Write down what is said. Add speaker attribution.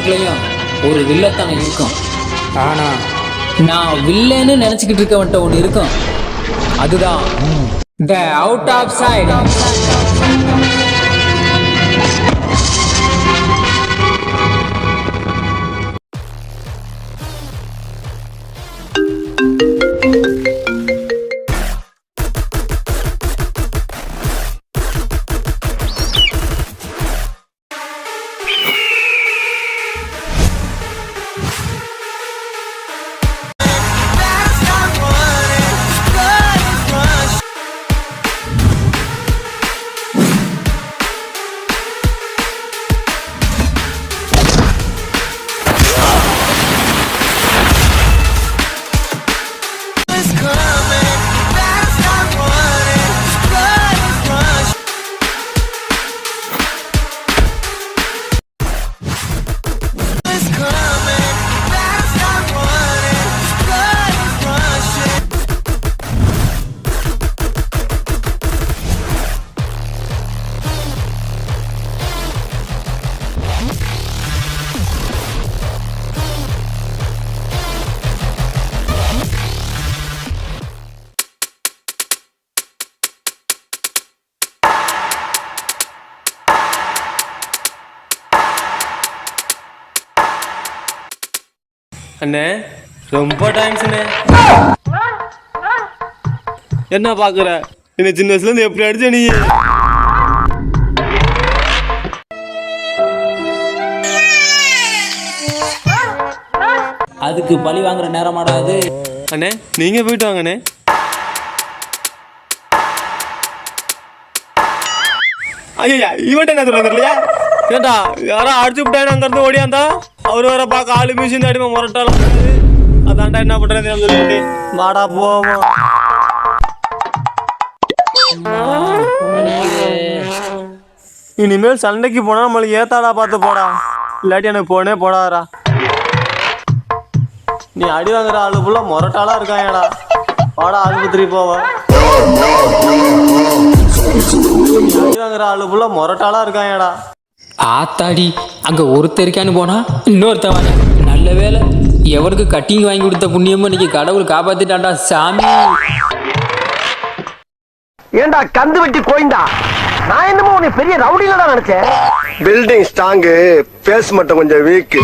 Speaker 1: எல்லாருக்குள்ளேயும் ஒரு வில்லத்தனம் இருக்கும். ஆனா நான் வில்லன்னு நினைச்சுக்கிட்டு இருக்கவன்ட்ட ஒன்று இருக்கும். அதுதான் த அவுட் ஆஃப் சைட்.
Speaker 2: அண்ணே ரொம்ப தேங்க்ஸ்ண்ணே. என்ன பாக்குற என்ன சின்ன வயசுல இருந்து எப்படி அடிச்ச நீ?
Speaker 1: அதுக்கு பழி வாங்குற நேரமாடா அது.
Speaker 2: அண்ணே நீங்க போயிட்டு வாங்கண்ணே. ஐயா இவன்ட்ட என்ன சொல்றது இல்லையா? ஏண்டா யாரோ அடிச்சு விட்டாங்க அங்க இருந்து ஓடியாந்தா அவரு வேற பார்க்க ஆளு மிஷின் அடிமை முரட்டாலும் அதான்டா என்ன பண்றது சொல்லிட்டு வாடா போவோம். இனிமேல் சண்டைக்கு போனா நம்மளுக்கு ஏத்தாடா பார்த்து போடா, இல்லாட்டி எனக்கு போனே போடாதா. நீ அடி வாங்குற ஆளு ஃபுல்லா முரட்டாளா இருக்காங்கடா, வாடா ஆஸ்பத்திரி போவா. அடி வாங்குற ஆளு ஃபுல்லா முரட்டாளா இருக்காங்கடா.
Speaker 1: ஆத்தாடி அங்க ஒருத்தருக்கான்னு போனா இன்னொருத்தவன். நல்ல வேலை எவருக்கு கட்டிங் வாங்கி கொடுத்த புண்ணியமும் இன்னைக்கு கடவுள் காப்பாத்திட்டான்டா சாமி.
Speaker 3: ஏண்டா கந்து வெட்டி கோயிந்தா, நான் என்னமோ உன்னை பெரிய ரவுடியில தான் நினைச்சேன்.
Speaker 4: பில்டிங் ஸ்ட்ராங்கு, பேஸ் மட்டும் கொஞ்சம் வீக்.